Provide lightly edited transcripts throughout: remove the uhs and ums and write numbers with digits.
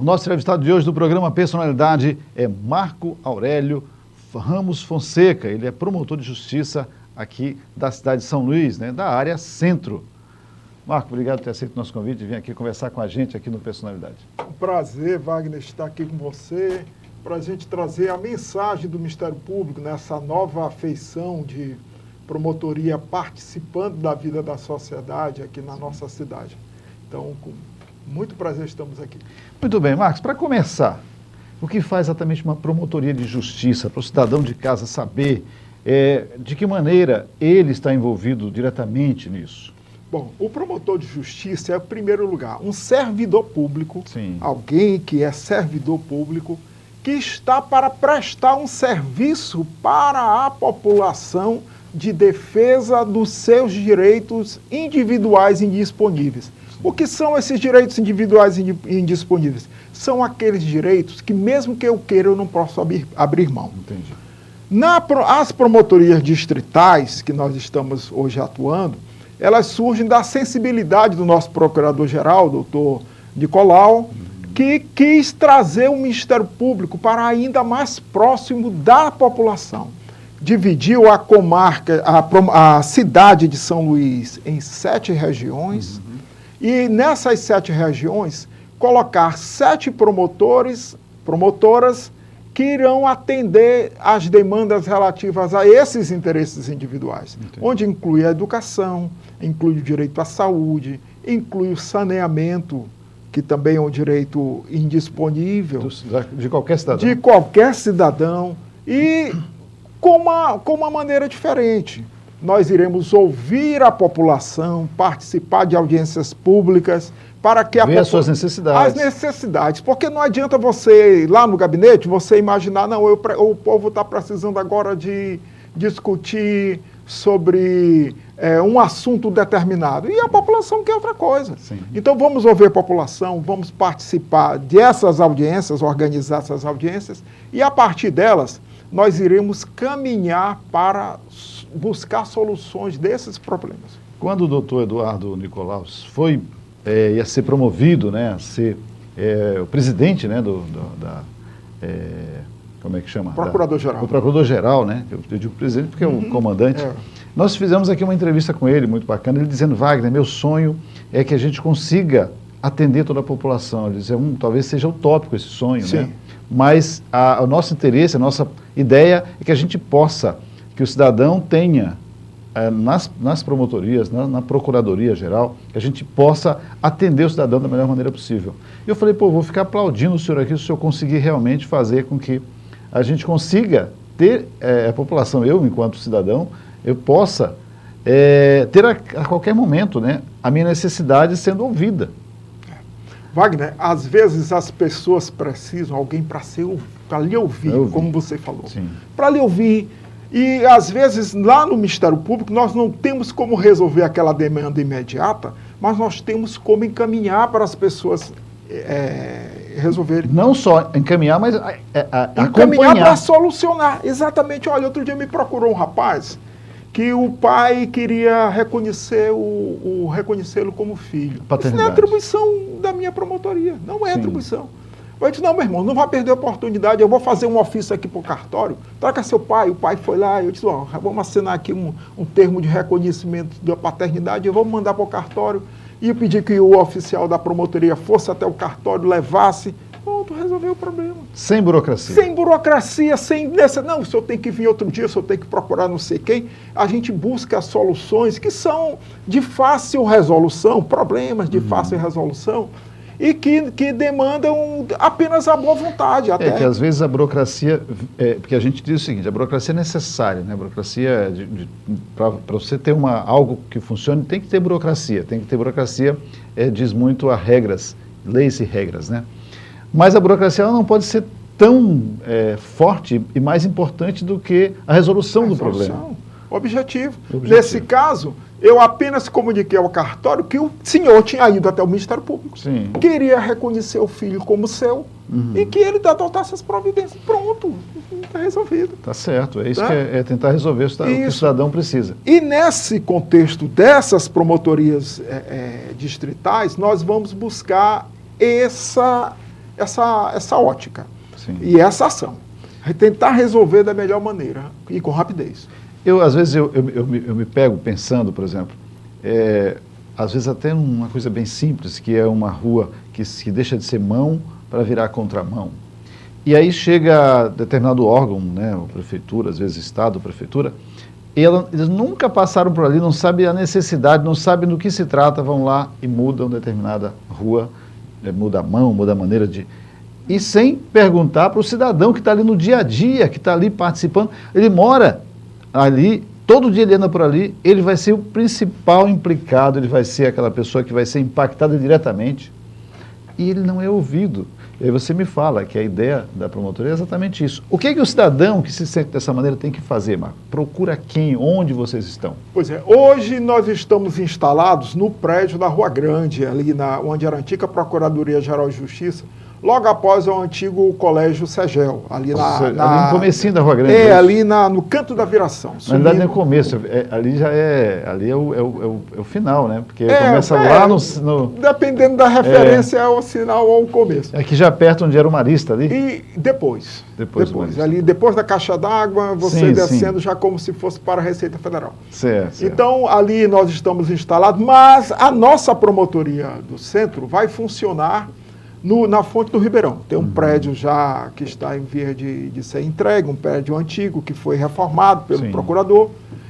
O nosso entrevistado de hoje do programa Personalidade é Marco Aurélio Ramos Fonseca. Ele é promotor de justiça aqui da cidade de São Luís, né, da área centro. Marco, obrigado por ter aceito o nosso convite e vir aqui conversar com a gente aqui no Personalidade. Um prazer, Wagner, estar aqui com você para a gente trazer a mensagem do Ministério Público nessa nova feição de promotoria participando da vida da sociedade aqui na nossa cidade. Então, com muito prazer estamos aqui. Muito bem, Marcos, para começar, o que faz exatamente uma promotoria de justiça para o cidadão de casa saber de que maneira ele está envolvido diretamente nisso? Bom, o promotor de justiça é, em primeiro lugar, um servidor público, Sim. Alguém que é servidor público, que está para prestar um serviço para a população de defesa dos seus direitos individuais indisponíveis. O que são esses direitos individuais indisponíveis? São aqueles direitos que, mesmo que eu queira, eu não posso abrir mão. Entendi. As promotorias distritais que nós estamos hoje atuando, elas surgem da sensibilidade do nosso procurador-geral, doutor Nicolau, que quis trazer o Ministério Público para ainda mais próximo da população. Dividiu a comarca, a cidade de São Luís em 7 regiões, e nessas 7 regiões colocar 7 promotoras que irão atender às demandas relativas a esses interesses individuais. Entendi. Onde inclui a educação, inclui o direito à saúde, inclui o saneamento, que também é um direito indisponível. De qualquer cidadão. De qualquer cidadão. E com uma maneira diferente. Nós iremos ouvir a população, participar de audiências públicas, para que ver as suas necessidades. As necessidades, porque não adianta você ir lá no gabinete, você imaginar, não, o povo está precisando agora de discutir sobre um assunto determinado, e a população quer outra coisa. Sim. Então vamos ouvir a população, vamos participar dessas audiências, organizar essas audiências, e a partir delas nós iremos caminhar para buscar soluções desses problemas. Quando o doutor Eduardo Nicolaus ia ser promovido, né, a ser o presidente, né, como é que chama? Procurador-geral. O procurador-geral, né? Eu digo presidente porque é o comandante. Nós fizemos aqui uma entrevista com ele, muito bacana, ele dizendo, Wagner, meu sonho é que a gente consiga atender toda a população. Ele dizia, talvez seja utópico esse sonho, Sim. né? Mas o nosso interesse, a nossa ideia é que a gente possa, que o cidadão tenha, nas promotorias, na Procuradoria Geral, que a gente possa atender o cidadão da melhor maneira possível. Eu falei, vou ficar aplaudindo o senhor aqui, se o senhor conseguir realmente fazer com que a gente consiga ter a população, eu enquanto cidadão, eu possa ter a qualquer momento, né, a minha necessidade sendo ouvida. Wagner, às vezes as pessoas precisam de alguém para lhe ouvir, como você falou. Para lhe ouvir. E, às vezes, lá no Ministério Público, nós não temos como resolver aquela demanda imediata, mas nós temos como encaminhar para as pessoas resolverem. Não só encaminhar, mas encaminhar para solucionar. Exatamente. Olha, outro dia me procurou um rapaz que o pai queria reconhecê-lo como filho. Isso não é atribuição da minha promotoria. Não é atribuição. Eu disse, não, meu irmão, não vai perder a oportunidade, eu vou fazer um ofício aqui para o cartório, traga seu pai, o pai foi lá, eu disse, vamos assinar aqui um termo de reconhecimento da paternidade, eu vou mandar para o cartório, e eu pedi que o oficial da promotoria fosse até o cartório, levasse, pronto, resolveu o problema. Sem burocracia. Sem burocracia, não, o senhor tem que vir outro dia, o senhor tem que procurar não sei quem, a gente busca soluções que são de fácil resolução, problemas de fácil resolução, e que demandam apenas a boa vontade. Até. Que às vezes a burocracia, porque a gente diz o seguinte, a burocracia é necessária, né? A burocracia, para você ter algo que funcione, tem que ter burocracia. Diz muito a regras, leis e regras, né? Mas a burocracia ela não pode ser tão forte e mais importante do que a resolução do problema. Objetivo. Nesse caso, eu apenas comuniquei ao cartório que o senhor tinha ido até o Ministério Público. Sim. Queria reconhecer o filho como seu e que ele adotasse essas providências. Pronto, está resolvido. Tá certo, é isso que é tentar resolver o que o cidadão precisa. E nesse contexto dessas promotorias distritais, nós vamos buscar essa ótica. Sim. E essa ação. Tentar resolver da melhor maneira e com rapidez. Às vezes, eu me pego pensando, por exemplo, às vezes até uma coisa bem simples, que é uma rua que deixa de ser mão para virar contramão. E aí chega determinado órgão, né, a prefeitura, às vezes Estado, prefeitura, e eles nunca passaram por ali, não sabem a necessidade, não sabem do que se trata, vão lá e mudam determinada rua, muda a mão, muda a maneira de... E sem perguntar para o cidadão que está ali no dia a dia, que está ali participando, ele mora ali, todo dia ele anda por ali, ele vai ser o principal implicado, ele vai ser aquela pessoa que vai ser impactada diretamente, e ele não é ouvido. E aí você me fala que a ideia da promotoria é exatamente isso. O que é que o cidadão que se sente dessa maneira tem que fazer, Marco? Procura quem? Onde vocês estão? Pois é, hoje nós estamos instalados no prédio da Rua Grande, ali onde era a antiga Procuradoria-Geral de Justiça, logo após o antigo Colégio Segel, ali ali no comecinho da Rua Grande. Ali no canto da viração. Na verdade não é o começo, ali é o final, né? Porque começa lá no... Dependendo da referência, é o sinal ou o começo. Aqui já perto onde era o Marista ali? E depois Marista. ali depois da Caixa d'Água, você sim, descendo sim. já como se fosse para a Receita Federal. Certo. Então, ali nós estamos instalados, mas a nossa promotoria do centro vai funcionar na Fonte do Ribeirão. Tem um prédio já que está em via de ser entregue, um prédio antigo que foi reformado pelo procurador,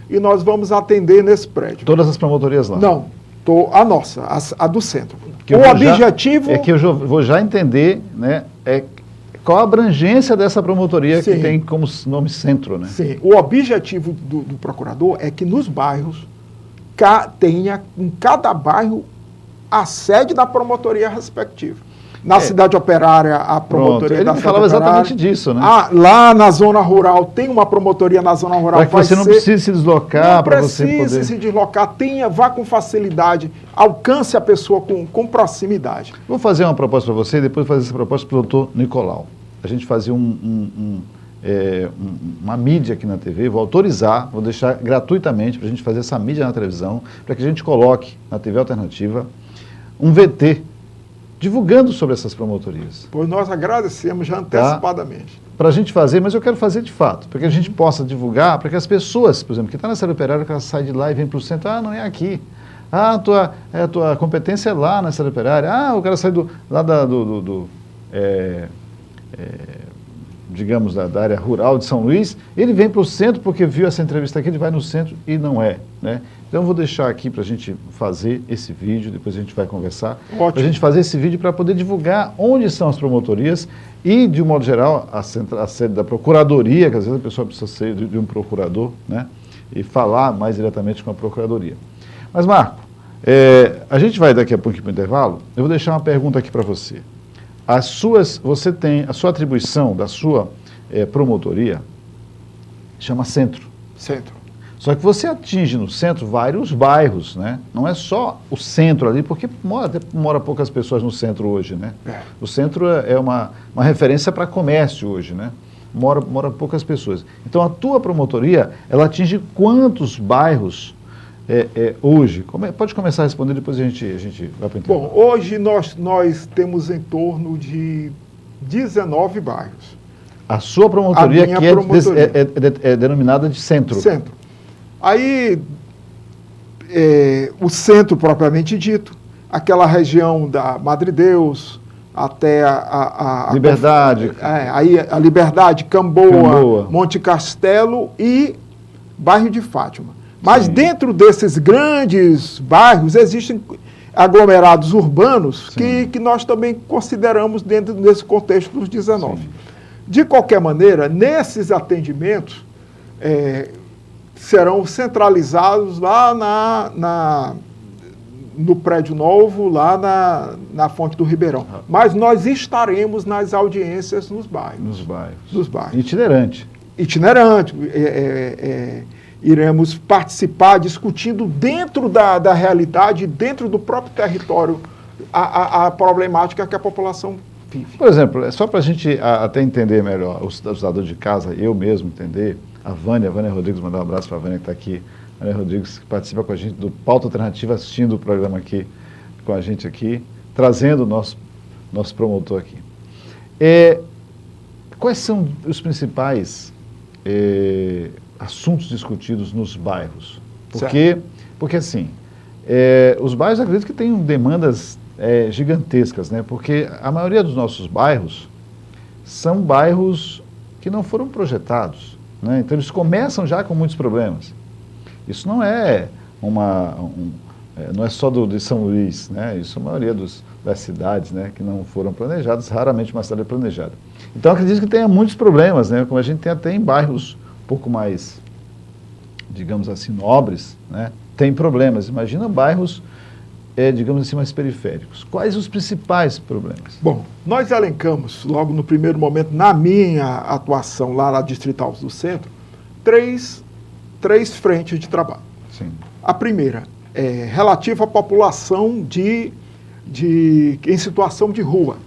e nós vamos atender nesse prédio. Todas as promotorias lá? Não, a nossa, a do centro. O objetivo... É que eu vou já entender, né, qual a abrangência dessa promotoria que tem como nome centro, né? Sim, o objetivo do procurador é que nos bairros tenha em cada bairro a sede da promotoria respectiva. Na cidade operária, a promotoria da cidade operária. Ele falava exatamente disso, né? Lá na zona rural, tem uma promotoria na zona rural. Para que você não precise se deslocar, para você poder... Não precise se deslocar, vá com facilidade, alcance a pessoa com proximidade. Vou fazer uma proposta para você e depois fazer essa proposta para o doutor Nicolau. A gente fazia uma mídia aqui na TV, vou autorizar, vou deixar gratuitamente para a gente fazer essa mídia na televisão, para que a gente coloque na TV Alternativa um VT divulgando sobre essas promotorias. Pois nós agradecemos já antecipadamente. Para a gente fazer, mas eu quero fazer de fato, para que a gente possa divulgar, para que as pessoas, por exemplo, que estão na cidade operária, que ela sai de lá e vem para o centro, não é aqui. A tua competência é lá na cidade operária. O cara sai digamos, da área rural de São Luís, ele vem para o centro porque viu essa entrevista aqui, ele vai no centro e não é, né? Então eu vou deixar aqui para a gente fazer esse vídeo, depois a gente vai conversar, para a gente fazer esse vídeo para poder divulgar onde são as promotorias e, de um modo geral, a sede da procuradoria, que às vezes a pessoa precisa ser de um procurador, né? E falar mais diretamente com a procuradoria. Mas, Marco, a gente vai daqui a pouco para o intervalo, eu vou deixar uma pergunta aqui para você. Você tem a sua atribuição da sua promotoria, chama centro. Centro. Só que você atinge no centro vários bairros, né? Não é só o centro ali, porque mora poucas pessoas no centro hoje, né? O centro é uma referência para comércio hoje, né? Mora poucas pessoas. Então a tua promotoria, ela atinge quantos bairros hoje? Pode começar a responder, depois a gente vai para o intervalo. Bom, hoje nós temos em torno de 19 bairros. A sua promotoria, que é denominada de centro. Centro. Aí, o centro propriamente dito, aquela região da Madre Deus, até a Liberdade. Aí a Liberdade, Camboa, Monte Castelo e bairro de Fátima. Mas dentro desses grandes bairros existem aglomerados urbanos que nós também consideramos dentro desse contexto dos 19. Sim. De qualquer maneira, nesses atendimentos serão centralizados lá no prédio novo, lá na Fonte do Ribeirão. Mas nós estaremos nas audiências nos bairros. Nos bairros. Itinerante. Iremos participar discutindo dentro da realidade, dentro do próprio território, a problemática que a população vive. Por exemplo, só para a gente até entender melhor, o cidadão de casa, eu mesmo entender, a Vânia Rodrigues, mandar um abraço para a Vânia que está aqui, Vânia Rodrigues, que participa com a gente do Pauta Alternativa, assistindo o programa aqui com a gente aqui, trazendo o nosso promotor aqui. Quais são os principais assuntos discutidos nos bairros? Porque assim, os bairros, acredito que têm demandas gigantescas, né? Porque a maioria dos nossos bairros são bairros que não foram projetados, né? Então eles começam já com muitos problemas. Isso não é não é só de São Luís, né? Isso é a maioria das cidades, né, que não foram planejadas, raramente uma cidade é planejada. Então acredito que tenha muitos problemas, né? Como a gente tem até em bairros um pouco mais, digamos assim, nobres, né? Tem problemas. Imagina bairros, digamos assim, mais periféricos. Quais os principais problemas? Bom, nós elencamos, logo no primeiro momento, na minha atuação lá na Distrital do Centro, três frentes de trabalho. Sim. A primeira é relativa à população em situação de rua,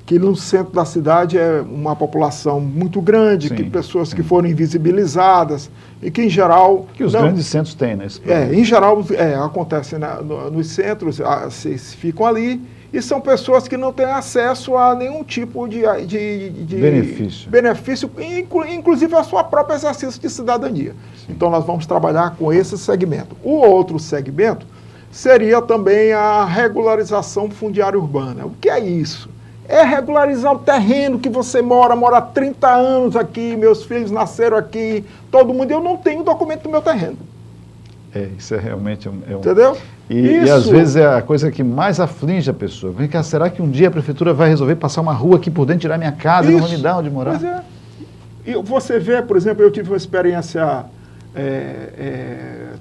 que no centro da cidade é uma população muito grande, Sim, que pessoas sim. que foram invisibilizadas e que em geral... Que os grandes centros têm, né? em geral acontece nos centros, vocês ficam ali e são pessoas que não têm acesso a nenhum tipo de benefício, inclusive a sua própria exercício de cidadania. Sim. Então nós vamos trabalhar com esse segmento. O outro segmento seria também a regularização fundiária urbana. O que é isso? É regularizar o terreno que você mora há 30 anos aqui, meus filhos nasceram aqui, todo mundo, eu não tenho documento do meu terreno. Isso é realmente Entendeu? E às vezes é a coisa que mais aflige a pessoa. Vem cá, será que um dia a prefeitura vai resolver passar uma rua aqui por dentro, tirar minha casa e não vai me dar onde morar? Pois é. E você vê, por exemplo, eu tive uma experiência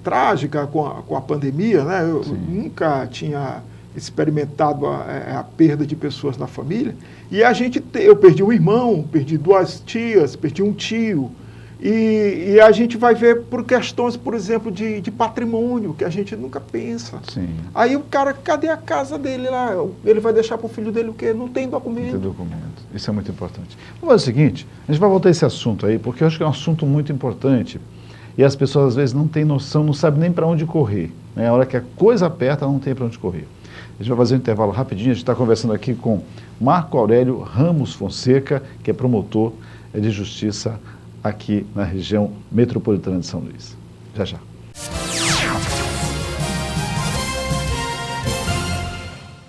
trágica com a pandemia, né? Eu nunca tinha experimentado a perda de pessoas na família. E eu perdi um irmão, perdi 2 tias, perdi um tio. E a gente vai ver por questões, por exemplo, de patrimônio, que a gente nunca pensa. Sim. Aí o cara, cadê a casa dele lá? Ele vai deixar para o filho dele o quê? Não tem documento. Não tem documento. Isso é muito importante. Vamos fazer o seguinte, a gente vai voltar a esse assunto aí, porque eu acho que é um assunto muito importante. E as pessoas às vezes não têm noção, não sabem nem para onde correr. Né? A hora que a coisa aperta, não tem para onde correr. A gente vai fazer um intervalo rapidinho, a gente está conversando aqui com Marco Aurélio Ramos Fonseca, que é promotor de justiça aqui na região metropolitana de São Luís. Já, já.